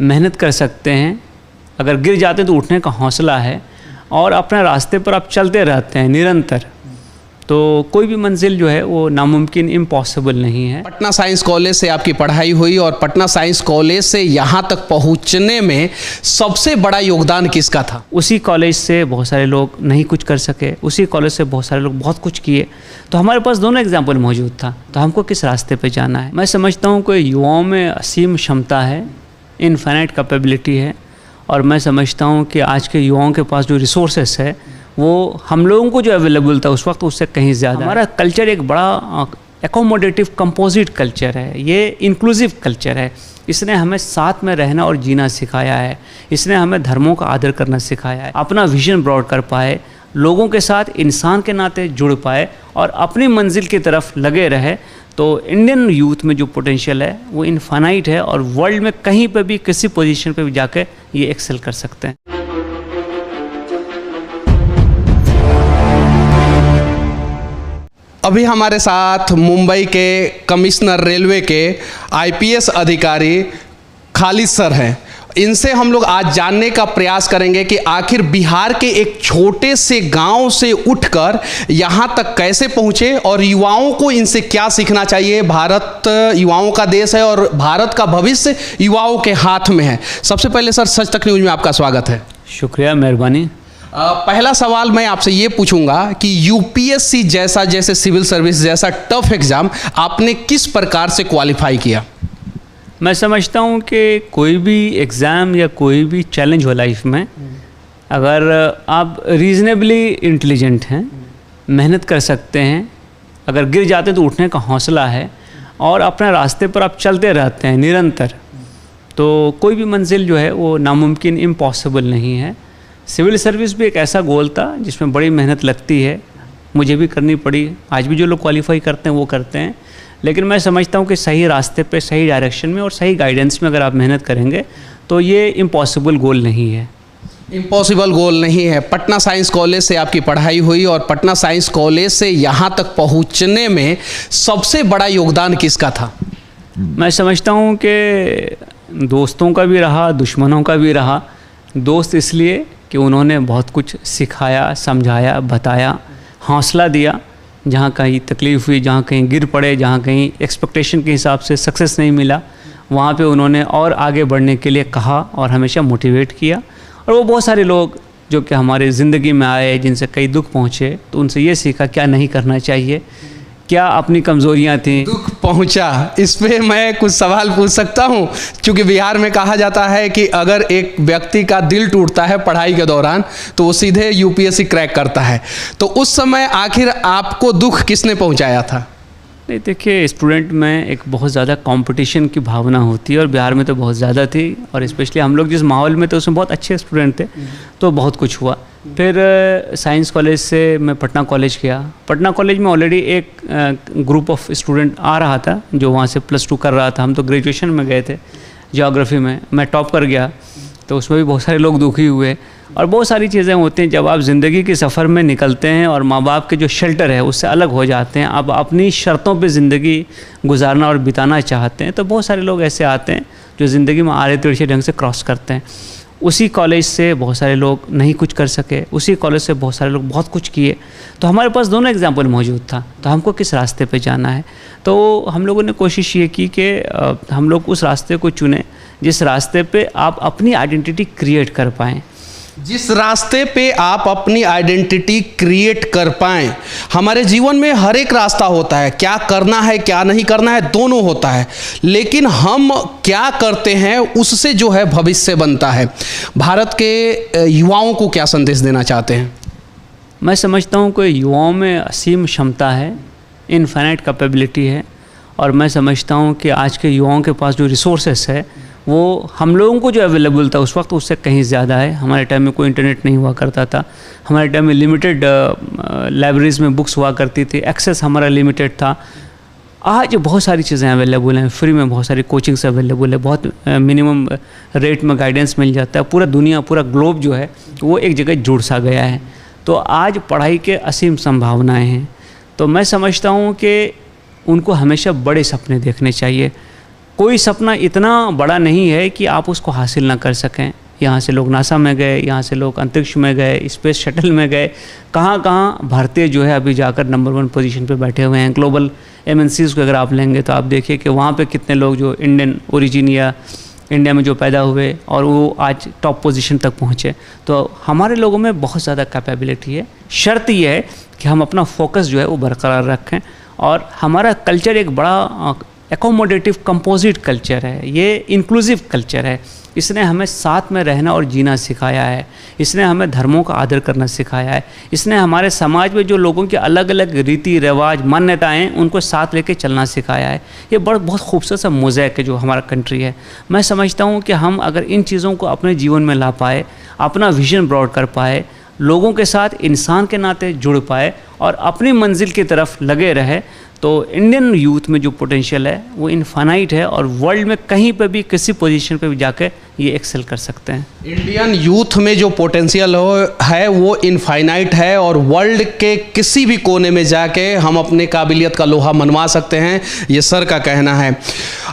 मेहनत कर सकते हैं, अगर गिर जाते तो उठने का हौसला है और अपने रास्ते पर आप चलते रहते हैं निरंतर, तो कोई भी मंजिल जो है वो नामुमकिन, इम्पॉसिबल नहीं है। पटना साइंस कॉलेज से आपकी पढ़ाई हुई और पटना साइंस कॉलेज से यहाँ तक पहुँचने में सबसे बड़ा योगदान किसका था? उसी कॉलेज से बहुत सारे लोग नहीं कुछ कर सके, उसी कॉलेज से बहुत सारे लोग बहुत कुछ किए, तो हमारे पास दोनों एग्जाम्पल मौजूद था। तो हमको किस रास्ते पे जाना है? मैं समझता हूँ कि युवाओं में असीम क्षमता है, इनफाइनाइट कैपेबिलिटी है, और मैं समझता हूँ कि आज के युवाओं के पास जो रिसोर्सेस है वो हम लोगों को जो अवेलेबल था उस वक्त उससे कहीं ज़्यादा। हमारा कल्चर एक बड़ा एकोमोडेटिव कंपोजिट कल्चर है, ये इंक्लूसिव कल्चर है। इसने हमें साथ में रहना और जीना सिखाया है, इसने हमें धर्मों का आदर करना सिखाया है, अपना विजन ब्रॉड कर पाए, लोगों के साथ इंसान के नाते जुड़ पाए और अपनी मंजिल की तरफ लगे रहे। तो इंडियन यूथ में जो पोटेंशियल है वो इनफाइनाइट है और वर्ल्ड में कहीं पर भी किसी पोजीशन पे भी जाकर ये एक्सेल कर सकते हैं। अभी हमारे साथ मुंबई के कमिश्नर रेलवे के आईपीएस अधिकारी खालिद सर हैं। इनसे हम लोग आज जानने का प्रयास करेंगे कि आखिर बिहार के एक छोटे से गांव से उठकर यहां तक कैसे पहुंचे और युवाओं को इनसे क्या सीखना चाहिए। भारत युवाओं का देश है और भारत का भविष्य युवाओं के हाथ में है। सबसे पहले सर, सच तक न्यूज में आपका स्वागत है। शुक्रिया, मेहरबानी। पहला सवाल मैं आपसे ये पूछूंगा कि यूपीएससी जैसे सिविल सर्विस जैसा टफ एग्जाम आपने किस प्रकार से क्वालिफाई किया? मैं समझता हूँ कि कोई भी एग्ज़ाम या कोई भी चैलेंज हो लाइफ में, अगर आप रीज़नेबली इंटेलिजेंट हैं, मेहनत कर सकते हैं, अगर गिर जाते तो उठने का हौसला है और अपने रास्ते पर आप चलते रहते हैं निरंतर, तो कोई भी मंजिल जो है वो नामुमकिन, इम्पॉसिबल नहीं है। सिविल सर्विस भी एक ऐसा गोल था जिसमें बड़ी मेहनत लगती है, मुझे भी करनी पड़ी, आज भी जो लोग क्वालिफाई करते हैं वो करते हैं। लेकिन मैं समझता हूँ कि सही रास्ते पे, सही डायरेक्शन में और सही गाइडेंस में अगर आप मेहनत करेंगे तो ये इम्पॉसिबल गोल नहीं है। इम्पॉसिबल गोल नहीं है। पटना साइंस कॉलेज से आपकी पढ़ाई हुई और पटना साइंस कॉलेज से यहाँ तक पहुँचने में सबसे बड़ा योगदान किसका था? मैं समझता हूँ कि दोस्तों का भी रहा, दुश्मनों का भी रहा। दोस्त इसलिए कि उन्होंने बहुत कुछ सिखाया, समझाया, बताया, हौसला दिया। जहाँ कहीं तकलीफ़ हुई, जहाँ कहीं गिर पड़े, जहाँ कहीं एक्सपेक्टेशन के हिसाब से सक्सेस नहीं मिला, वहाँ पे उन्होंने और आगे बढ़ने के लिए कहा और हमेशा मोटिवेट किया। और वो बहुत सारे लोग जो कि हमारे ज़िंदगी में आए, जिनसे कई दुख पहुँचे, तो उनसे ये सीखा क्या नहीं करना चाहिए, क्या अपनी कमज़ोरियाँ थीं। दुख पहुंचा, इस पे मैं कुछ सवाल पूछ सकता हूं? क्योंकि बिहार में कहा जाता है कि अगर एक व्यक्ति का दिल टूटता है पढ़ाई के दौरान तो वो सीधे यूपीएससी क्रैक करता है, तो उस समय आखिर आपको दुख किसने पहुंचाया था? नहीं, देखिए, स्टूडेंट में एक बहुत ज़्यादा कंपटीशन की भावना होती है और बिहार में तो बहुत ज़्यादा थी, और स्पेशली हम लोग जिस माहौल में थे उसमें बहुत अच्छे स्टूडेंट थे, तो बहुत कुछ हुआ। फिर साइंस कॉलेज से मैं पटना कॉलेज गया। पटना कॉलेज में ऑलरेडी एक ग्रुप ऑफ स्टूडेंट आ रहा था जो वहाँ से +2 कर रहा था। हम तो ग्रेजुएशन में गए थे ज्योग्राफी में, मैं टॉप कर गया, तो उसमें भी बहुत सारे लोग दुखी हुए। और बहुत सारी चीज़ें होती हैं जब आप ज़िंदगी के सफ़र में निकलते हैं और माँ बाप के जो शेल्टर है उससे अलग हो जाते हैं, आप अपनी शर्तों पे ज़िंदगी गुजारना और बिताना चाहते हैं, तो बहुत सारे लोग ऐसे आते हैं जो ज़िंदगी में आड़े तिरछे ढंग से क्रॉस करते हैं। उसी कॉलेज से बहुत सारे लोग नहीं कुछ कर सके, उसी कॉलेज से बहुत सारे लोग बहुत कुछ किए, तो हमारे पास दोनों एग्जाम्पल मौजूद था। तो हमको किस रास्ते पे जाना है, तो हम लोगों ने कोशिश ये की कि हम लोग उस रास्ते को चुने जिस रास्ते पे आप अपनी आइडेंटिटी क्रिएट कर पाएँ। जिस रास्ते पे आप अपनी आइडेंटिटी क्रिएट कर पाएं। हमारे जीवन में हर एक रास्ता होता है, क्या करना है क्या नहीं करना है दोनों होता है, लेकिन हम क्या करते हैं उससे जो है भविष्य बनता है। भारत के युवाओं को क्या संदेश देना चाहते हैं? मैं समझता हूँ कि युवाओं में असीम क्षमता है, इनफाइनाइट कैपेबिलिटी है, और मैं समझता हूँ कि आज के युवाओं के पास जो रिसोर्सेस है वो हम लोगों को जो अवेलेबल था उस वक्त उससे कहीं ज़्यादा है। हमारे टाइम में कोई इंटरनेट नहीं हुआ करता था, हमारे टाइम में लिमिटेड लाइब्रेरीज में बुक्स हुआ करती थी, एक्सेस हमारा लिमिटेड था। आज बहुत सारी चीज़ें अवेलेबल हैं, फ्री में बहुत सारी कोचिंग्स अवेलेबल है, बहुत मिनिमम रेट में गाइडेंस मिल जाता है। पूरा दुनिया, पूरा ग्लोब जो है वो एक जगह जुड़ सा गया है, तो आज पढ़ाई के असीम संभावनाएँ हैं। तो मैं समझता हूँ कि उनको हमेशा बड़े सपने देखने चाहिए। कोई सपना इतना बड़ा नहीं है कि आप उसको हासिल ना कर सकें। यहाँ से लोग नासा में गए, यहाँ से लोग अंतरिक्ष में गए, स्पेस शटल में गए, कहाँ कहाँ भारतीय जो है अभी जाकर नंबर 1 पोजीशन पे बैठे हुए हैं। ग्लोबल MNCs को अगर आप लेंगे तो आप देखिए कि वहाँ पे कितने लोग जो इंडियन ओरिजिन या इंडिया में जो पैदा हुए और वो आज टॉप पोजीशन तक पहुँचे। तो हमारे लोगों में बहुत ज़्यादा कैपेबिलिटी है। शर्त ये है कि हम अपना फोकस जो है वो बरकरार रखें, और हमारा कल्चर एक बड़ा एकोमोडेटिव कंपोजिट कल्चर है, ये इंक्लूसिव कल्चर है। इसने हमें साथ में रहना और जीना सिखाया है, इसने हमें धर्मों का आदर करना सिखाया है, इसने हमारे समाज में जो लोगों के अलग अलग रीति रिवाज मान्यताएं उनको साथ लेके चलना सिखाया है। ये बहुत खूबसूरत सा मोज़ेक है जो हमारा कंट्री है। मैं समझता हूँ कि हम अगर इन चीज़ों को अपने जीवन में ला पाए, अपना विजन ब्रॉड कर पाए, लोगों के साथ इंसान के नाते जुड़ पाए और अपनी मंजिल की तरफ लगे रहे, तो इंडियन यूथ में जो पोटेंशियल है वो इनफाइनाइट है, और वर्ल्ड में कहीं पे भी किसी पोजीशन पे भी जाकर ये एक्सेल कर सकते हैं। इंडियन यूथ में जो पोटेंशियल है वो इनफाइनाइट है, और वर्ल्ड के किसी भी कोने में जाके हम अपने काबिलियत का लोहा मनवा सकते हैं, ये सर का कहना है।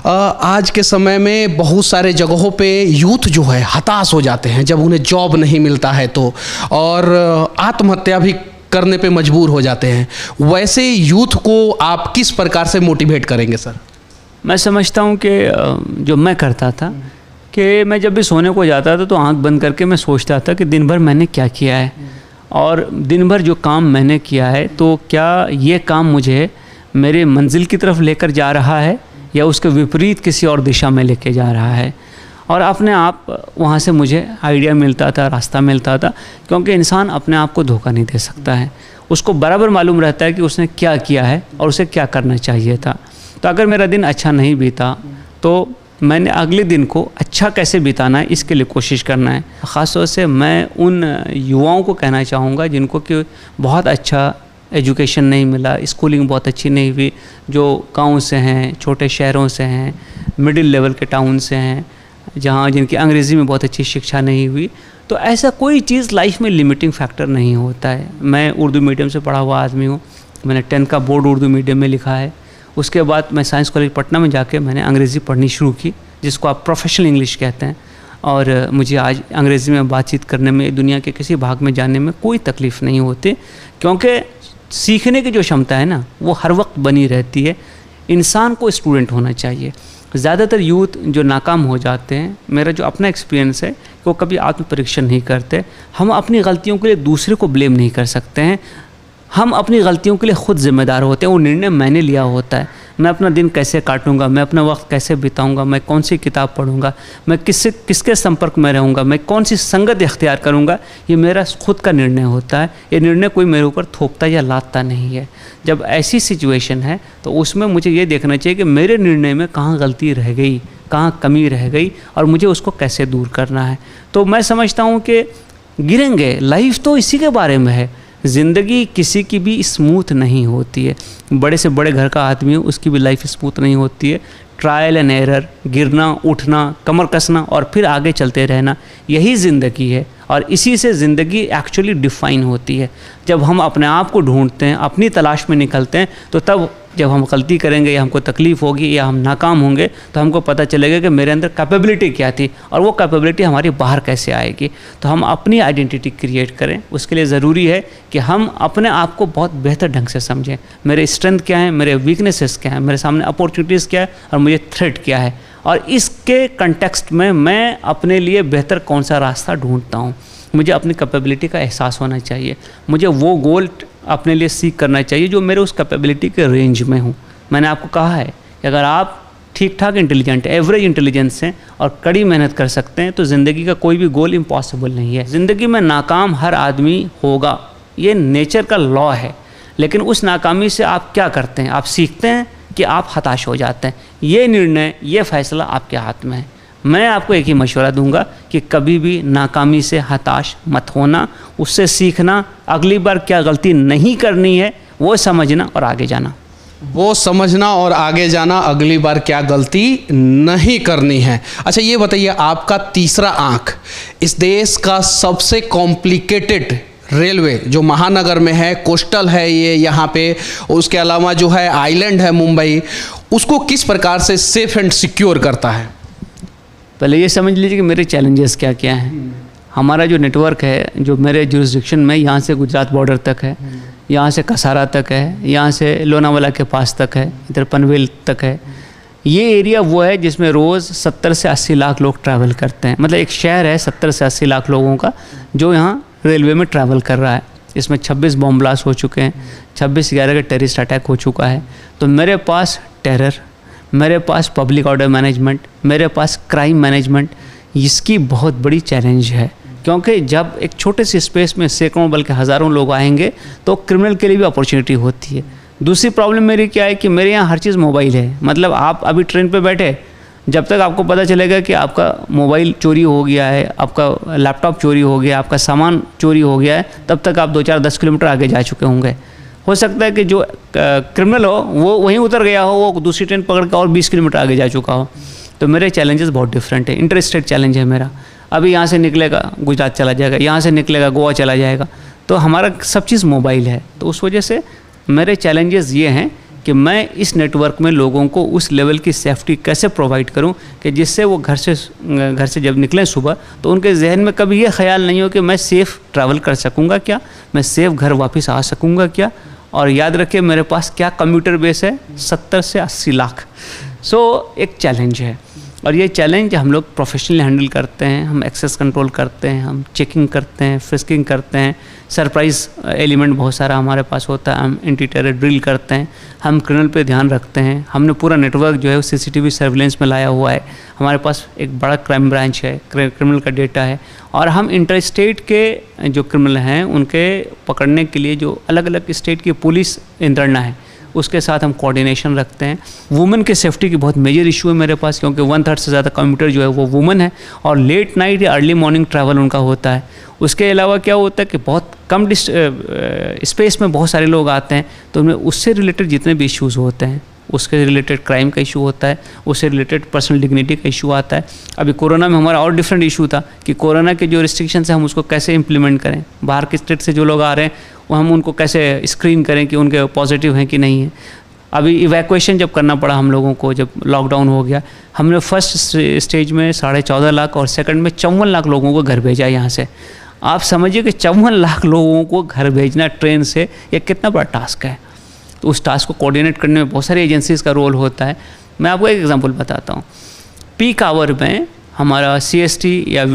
आज के समय में बहुत सारे जगहों पे यूथ जो है हताश हो जाते हैं जब उन्हें जॉब नहीं मिलता है तो, और आत्महत्या भी करने पे मजबूर हो जाते हैं। वैसे यूथ को आप किस प्रकार से मोटिवेट करेंगे सर? मैं समझता हूँ कि जो मैं करता था कि मैं जब भी सोने को जाता था तो आंख बंद करके मैं सोचता था कि दिन भर मैंने क्या किया है, और दिन भर जो काम मैंने किया है तो क्या ये काम मुझे मेरे मंजिल की तरफ लेकर जा रहा है या उसके विपरीत किसी और दिशा में लेके जा रहा है। और अपने आप वहाँ से मुझे आइडिया मिलता था, रास्ता मिलता था, क्योंकि इंसान अपने आप को धोखा नहीं दे सकता है। उसको बराबर मालूम रहता है कि उसने क्या किया है और उसे क्या करना चाहिए था। तो अगर मेरा दिन अच्छा नहीं बीता तो मैंने अगले दिन को अच्छा कैसे बिताना है इसके लिए कोशिश करना है। ख़ास तौर से मैं उन युवाओं को कहना चाहूँगा जिनको कि बहुत अच्छा एजुकेशन नहीं मिला, स्कूलिंग बहुत अच्छी नहीं हुई, जो गाँव से हैं, छोटे शहरों से हैं, मिडिल लेवल के टाउन से हैं, जहाँ जिनकी अंग्रेज़ी में बहुत अच्छी शिक्षा नहीं हुई। तो ऐसा कोई चीज़ लाइफ में लिमिटिंग फैक्टर नहीं होता है। मैं उर्दू मीडियम से पढ़ा हुआ आदमी हूँ, मैंने 10th का बोर्ड उर्दू मीडियम में लिखा है। उसके बाद मैं साइंस कॉलेज पटना में जाके मैंने अंग्रेज़ी पढ़नी शुरू की, जिसको आप प्रोफेशनल इंग्लिश कहते हैं, और मुझे आज अंग्रेज़ी में बातचीत करने में, दुनिया के किसी भाग में जाने में कोई तकलीफ़ नहीं होती, क्योंकि सीखने की जो क्षमता है ना वो हर वक्त बनी रहती है। इंसान को स्टूडेंट होना चाहिए। ज़्यादातर यूथ जो नाकाम हो जाते हैं, मेरा जो अपना एक्सपीरियंस है, वो कभी आत्म परीक्षण नहीं करते। हम अपनी गलतियों के लिए दूसरे को ब्लेम नहीं कर सकते हैं, हम अपनी गलतियों के लिए ख़ुद ज़िम्मेदार होते हैं। वो निर्णय मैंने लिया होता है, मैं अपना दिन कैसे काटूंगा, मैं अपना वक्त कैसे बिताऊंगा, मैं कौन सी किताब पढ़ूंगा, मैं किसके संपर्क में रहूंगा, मैं कौन सी संगत इख्तियार करूंगा, ये मेरा खुद का निर्णय होता है। ये निर्णय कोई मेरे ऊपर थोपता या लादता नहीं है। जब ऐसी सिचुएशन है तो उसमें मुझे ये देखना चाहिए कि मेरे निर्णय में कहाँ गलती रह गई, कहाँ कमी रह गई, और मुझे उसको कैसे दूर करना है। तो मैं समझता हूँ कि गिरेंगे, लाइफ तो इसी के बारे में है। ज़िंदगी किसी की भी स्मूथ नहीं होती है। बड़े से बड़े घर का आदमी हो उसकी भी लाइफ स्मूथ नहीं होती है। ट्रायल एंड एरर, गिरना, उठना, कमर कसना और फिर आगे चलते रहना, यही ज़िंदगी है, और इसी से ज़िंदगी एक्चुअली डिफ़ाइन होती है। जब हम अपने आप को ढूंढते हैं, अपनी तलाश में निकलते हैं, तो तब जब हम गलती करेंगे या हमको तकलीफ़ होगी या हम नाकाम होंगे तो हमको पता चलेगा कि मेरे अंदर कैपेबिलिटी क्या थी और वो कैपेबिलिटी हमारी बाहर कैसे आएगी। तो हम अपनी आइडेंटिटी क्रिएट करें। उसके लिए ज़रूरी है कि हम अपने आप को बहुत बेहतर ढंग से समझें। मेरे स्ट्रेंथ क्या है, मेरे वीकनेसेस क्या हैं, मेरे सामने अपॉर्चुनिटीज़ क्या है और मुझे थ्रेट क्या है, और इसके कंटेक्स्ट में मैं अपने लिए बेहतर कौन सा रास्ता ढूंढता हूँ। मुझे अपनी कैपेबिलिटी का एहसास होना चाहिए। मुझे वो गोल अपने लिए सीख करना चाहिए जो मेरे उस कैपेबिलिटी के रेंज में हूँ। मैंने आपको कहा है कि अगर आप ठीक ठाक इंटेलिजेंट, एवरेज इंटेलिजेंस हैं और कड़ी मेहनत कर सकते हैं तो ज़िंदगी का कोई भी गोल इम्पॉसिबल नहीं है। ज़िंदगी में नाकाम हर आदमी होगा, ये नेचर का लॉ है। लेकिन उस नाकामी से आप क्या करते हैं? आप सीखते हैं कि आप हताश हो जाते हैं। ये निर्णय, ये फैसला आपके हाथ में है। मैं आपको एक ही मशवरा दूंगा कि कभी भी नाकामी से हताश मत होना, उससे सीखना, अगली बार क्या गलती नहीं करनी है वो समझना और आगे जाना। वो समझना और आगे जाना, अगली बार क्या गलती नहीं करनी है। अच्छा ये बताइए, आपका तीसरा आंख इस देश का सबसे कॉम्प्लिकेटेड रेलवे जो महानगर में है, कोस्टल है ये यहाँ पे, उसके अलावा जो है आइलैंड है मुंबई, उसको किस प्रकार से सेफ एंड सिक्योर करता है? पहले ये समझ लीजिए कि मेरे चैलेंजेस क्या क्या हैं। हमारा जो नेटवर्क है, जो मेरे जुरिस्डिक्शन में, यहाँ से गुजरात बॉर्डर तक है, यहाँ से कसारा तक है, यहाँ से लोनावाला के पास तक है, इधर पनवेल तक है। ये एरिया वो है जिसमें रोज़ 70 से 80 लाख लोग ट्रैवल करते हैं। मतलब एक शहर है 70 से 80 लाख लोगों का जो यहाँ रेलवे में ट्रैवल कर रहा है। इसमें 26 बॉम्ब ब्लास्ट हो चुके हैं, 26/11 का टेररिस्ट अटैक हो चुका है। तो मेरे पास टेरर, मेरे पास पब्लिक ऑर्डर मैनेजमेंट, मेरे पास क्राइम मैनेजमेंट, इसकी बहुत बड़ी चैलेंज है। क्योंकि जब एक छोटे से स्पेस में सैकड़ों बल्कि हज़ारों लोग आएंगे तो क्रिमिनल के लिए भी अपॉर्चुनिटी होती है। दूसरी प्रॉब्लम मेरी क्या है कि मेरे यहाँ हर चीज़ मोबाइल है। मतलब आप अभी ट्रेन पे बैठे, जब तक आपको पता चलेगा कि आपका मोबाइल चोरी हो गया है, आपका लैपटॉप चोरी हो गया, आपका सामान चोरी हो गया है, तब तक आप 2-4-10 किलोमीटर आगे जा चुके होंगे। हो सकता है कि जो क्रिमिनल हो वो वहीं उतर गया हो, वो दूसरी ट्रेन पकड़ कर और 20 किलोमीटर आगे जा चुका हो। तो मेरे चैलेंजेस बहुत डिफरेंट है। इंटरस्टेट चैलेंज है मेरा। अभी यहाँ से निकलेगा गुजरात चला जाएगा, यहाँ से निकलेगा गोवा चला जाएगा। तो हमारा सब चीज़ मोबाइल है। तो उस वजह से मेरे चैलेंजेस ये हैं कि मैं इस नेटवर्क में लोगों को उस लेवल की सेफ्टी कैसे प्रोवाइड करूं कि जिससे वो घर से जब निकलें सुबह तो उनके जहन में कभी ये ख्याल नहीं हो कि मैं सेफ़ ट्रैवल कर सकूंगा क्या, मैं सेफ़ घर वापस आ सकूंगा क्या। और याद रखिए मेरे पास क्या कंप्यूटर बेस है, 70 से 80 लाख। सो एक चैलेंज है और ये चैलेंज हम लोग प्रोफेशनली हैंडल करते हैं। हम एक्सेस कंट्रोल करते हैं, हम चेकिंग करते हैं, फ्रिस्किंग करते हैं, सरप्राइज़ एलिमेंट बहुत सारा हमारे पास होता है, हम एंटी टेरर ड्रिल करते हैं, हम क्रिमिनल पे ध्यान रखते हैं। हमने पूरा नेटवर्क जो है वो CCTV सर्विलेंस में लाया हुआ है। हमारे पास एक बड़ा क्राइम ब्रांच है, क्रिमिनल का डेटा है। और हम इंटर स्टेट के जो क्रिमिनल हैं उनके पकड़ने के लिए जो अलग अलग स्टेट की पुलिस यंत्रणा है उसके साथ हम कोऑर्डिनेशन रखते हैं। वुमेन के सेफ्टी की बहुत मेजर इशू है मेरे पास, क्योंकि 1/3 से ज़्यादा कंप्यूटर जो है वो वुमेन है और लेट नाइट या अर्ली मॉर्निंग ट्रैवल उनका होता है। उसके अलावा क्या होता है कि बहुत कम स्पेस में बहुत सारे लोग आते हैं, तो उनमें उससे रिलेटेड जितने भी इश्यूज़ होते हैं, उसके रिलेटेड क्राइम का इशू होता है, उससे रिलेटेड पर्सनल डिग्निटी का इशू आता है। अभी कोरोना में हमारा और डिफरेंट इशू था कि कोरोना के जो रिस्ट्रिक्शंस है हम उसको कैसे इम्प्लीमेंट करें। बाहर के स्टेट से जो लोग आ रहे हैं वो हम उनको कैसे स्क्रीन करें कि उनके पॉजिटिव हैं कि नहीं है। अभी इवैक्यूएशन जब करना पड़ा हम लोगों को, जब लॉकडाउन हो गया, हमने फर्स्ट स्टेज में 14.5 लाख और सेकंड में 54 लाख लोगों को घर भेजा यहाँ से। आप समझिए कि 54 लाख लोगों को घर भेजना ट्रेन से ये कितना बड़ा टास्क है। तो उस टास्क को कोऑर्डिनेट करने में बहुत सारी एजेंसीज़ का रोल होता है। मैं आपको एक एग्जांपल बताता हूँ। पीक आवर में हमारा CST या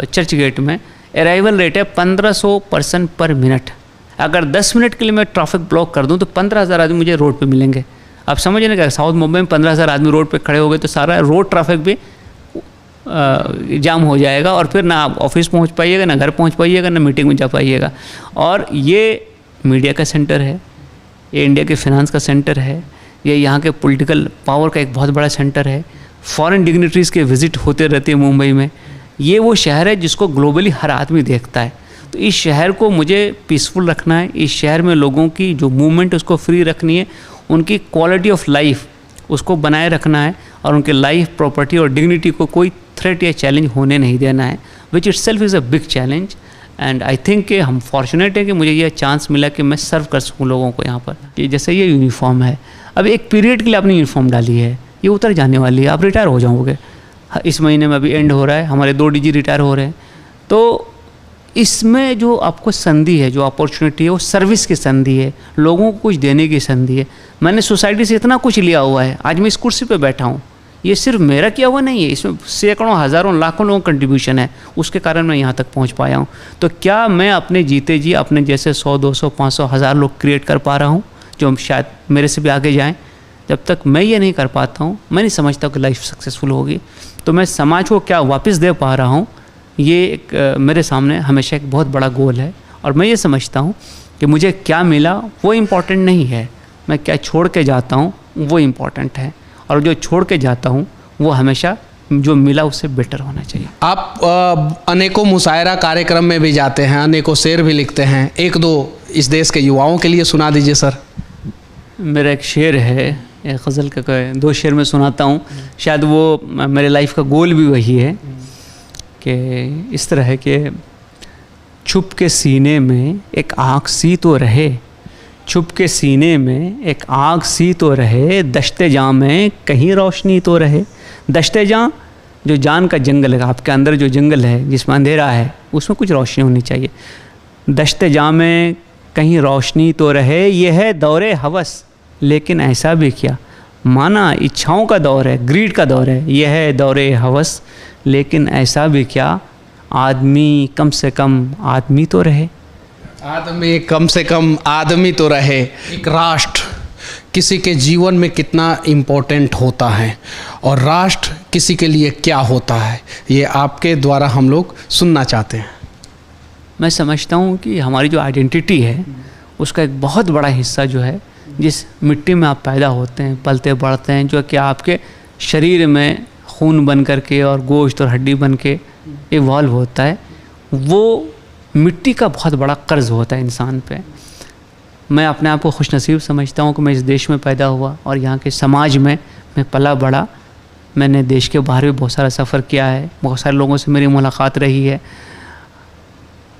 चर्च गेट में अराइवल रेट है 1500 पर्सन पर मिनट। अगर 10 मिनट के लिए मैं ट्रैफिक ब्लॉक कर दूं तो 15,000 आदमी मुझे रोड पे मिलेंगे। आप समझिए ना, क्या साउथ मुंबई में 15,000 आदमी रोड पे खड़े हो गए तो सारा रोड ट्रैफिक भी जाम हो जाएगा और फिर ना आप ऑफिस पहुंच पाइएगा, ना घर पहुंच पाइएगा, ना मीटिंग में जा पाइएगा। और ये मीडिया का सेंटर है, ये इंडिया के फिनांस का सेंटर है, ये यहाँ के पॉलिटिकल पावर का एक बहुत बड़ा सेंटर है। फॉरेन डिग्निटरीज़ के विजिट होते रहते हैं मुंबई में। ये वो शहर है जिसको ग्लोबली हर आदमी देखता है। तो इस शहर को मुझे पीसफुल रखना है, इस शहर में लोगों की जो मूवमेंट उसको फ्री रखनी है, उनकी क्वालिटी ऑफ लाइफ उसको बनाए रखना है और उनके लाइफ, प्रॉपर्टी और डिग्निटी को कोई थ्रेट या चैलेंज होने नहीं देना है, which itself is a big challenge. And I think कि हम फॉर्चुनेट है कि मुझे यह चांस मिला कि मैं सर्व कर सकूँ लोगों को यहाँ पर। कि जैसे ये यूनिफॉर्म है, अब एक पीरियड के लिए आपने यूनिफॉर्म डाली है, ये उतर जाने वाली है, आप रिटायर हो जाओगे। इस महीने में अभी एंड हो रहा है, हमारे 2 DG रिटायर हो रहे हैं। तो इसमें जो आपको संधि है, जो अपॉर्चुनिटी है, वो सर्विस की संधि है, लोगों को कुछ देने की संधि है। मैंने सोसाइटी से इतना कुछ लिया हुआ है, आज मैं इस कुर्सी पे बैठा हूँ। ये सिर्फ मेरा किया हुआ नहीं है, इसमें सैकड़ों, हज़ारों, लाखों लोगों का कंट्रीब्यूशन है, उसके कारण मैं यहाँ तक पहुँच पाया हूँ। तो क्या मैं अपने जीते जी अपने जैसे 100, 200, 500, 1000 लोग क्रिएट कर पा रहा हूँ जो शायद मेरे से भी आगे जाएँ? जब तक मैं ये नहीं कर पाता हूँ, मैं नहीं समझता कि लाइफ सक्सेसफुल होगी। तो मैं समाज को क्या वापस दे पा रहा हूँ, ये एक मेरे सामने हमेशा एक बहुत बड़ा गोल है। और मैं ये समझता हूँ कि मुझे क्या मिला वो इम्पॉर्टेंट नहीं है, मैं क्या छोड़ के जाता हूँ वो इम्पॉर्टेंट है। और जो छोड़ के जाता हूँ वो हमेशा जो मिला उससे बेटर होना चाहिए। आप अनेकों मुशायरा कार्यक्रम में भी जाते हैं, अनेकों शेर भी लिखते हैं, 1-2 इस देश के युवाओं के लिए सुना दीजिए सर। मेरा एक शेर है, एक गज़ल का 2 शेर में सुनाता हूँ, शायद वो मेरे लाइफ का गोल भी वही है कि इस तरह है कि छुप के सीने में एक आग सी तो रहे, छुप के सीने में एक आग सी तो रहे, दश्ते जां में कहीं रोशनी तो रहे। दश्ते जां जो जान का जंगल है, आपके अंदर जो जंगल है जिसमें अंधेरा है, उसमें कुछ रोशनी होनी चाहिए। दश्ते जां में कहीं रोशनी तो रहे, यह है दौरे हवस लेकिन ऐसा भी क्या, माना इच्छाओं का दौर है, ग्रीड का दौर है, यह है दौरे हवस लेकिन ऐसा भी क्या, आदमी कम से कम आदमी तो रहे। आदमी कम से कम आदमी तो रहे। एक राष्ट्र किसी के जीवन में कितना इम्पोर्टेंट होता है और राष्ट्र किसी के लिए क्या होता है, ये आपके द्वारा हम लोग सुनना चाहते हैं। मैं समझता हूँ कि हमारी जो आइडेंटिटी है उसका एक बहुत बड़ा हिस्सा जो है, जिस मिट्टी में आप पैदा होते हैं, पलते बढ़ते हैं, जो कि आपके शरीर में खून बन करके और गोश्त और हड्डी बन के इवॉल्व होता है, वो मिट्टी का बहुत बड़ा कर्ज होता है इंसान पे। मैं अपने आप को खुशनसीब समझता हूँ कि मैं इस देश में पैदा हुआ और यहाँ के समाज में मैं पला बड़ा। मैंने देश के बाहर भी बहुत सारा सफ़र किया है, बहुत सारे लोगों से मेरी मुलाकात रही है।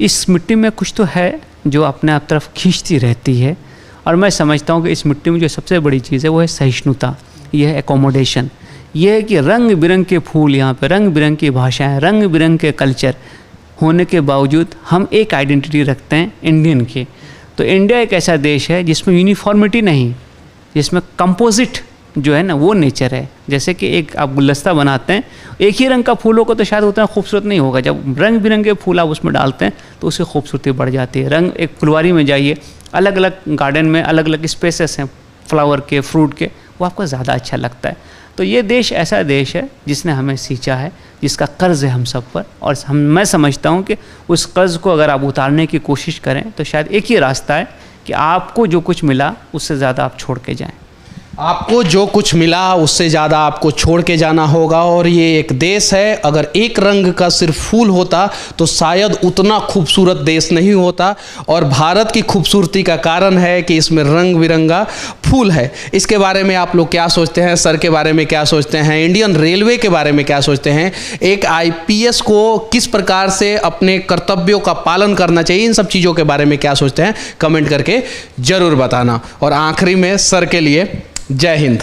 इस मिट्टी में कुछ तो है जो अपने आप तरफ खींचती रहती है, और मैं समझता हूँ कि इस मिट्टी में जो सबसे बड़ी चीज़ है वो है सहिष्णुता, ये है एकोमोडेशन, ये है कि रंग बिरंग के फूल, यहाँ पे रंग बिरंग की भाषाएँ, रंग बिरंग के कल्चर होने के बावजूद हम एक आइडेंटिटी रखते हैं इंडियन की। तो इंडिया एक ऐसा देश है जिसमें यूनिफॉर्मिटी नहीं, जिसमें कंपोजिट जो है ना वो नेचर है। जैसे कि एक आप गुलदस्ता बनाते हैं, एक ही रंग का फूल होगा तो शायद उतना खूबसूरत नहीं होगा, जब रंग बिरंगे फूल आप उसमें डालते हैं तो उसकी खूबसूरती बढ़ जाती है। रंग एक फुलवारी में जाइए, अलग अलग गार्डन में अलग अलग स्पेसेस हैं फ्लावर के, फ्रूट के, वो आपको ज़्यादा अच्छा लगता है। तो ये देश ऐसा देश है जिसने हमें सींचा है, जिसका कर्ज़ है हम सब पर, और मैं समझता हूँ कि उस कर्ज़ को अगर आप उतारने की कोशिश करें तो शायद एक ही रास्ता है कि आपको जो कुछ मिला उससे ज़्यादा आप छोड़ के जाएं। आपको जो कुछ मिला उससे ज़्यादा आपको छोड़ के जाना होगा। और ये एक देश है, अगर एक रंग का सिर्फ फूल होता तो शायद उतना खूबसूरत देश नहीं होता। और भारत की खूबसूरती का कारण है कि इसमें रंग बिरंगा फूल है। इसके बारे में आप लोग क्या सोचते हैं? सर के बारे में क्या सोचते हैं? इंडियन रेलवे के बारे में क्या सोचते हैं? एक IPS को किस प्रकार से अपने कर्तव्यों का पालन करना चाहिए, इन सब चीज़ों के बारे में क्या सोचते हैं? कमेंट करके ज़रूर बताना। और आखिरी में सर के लिए जय हिंद।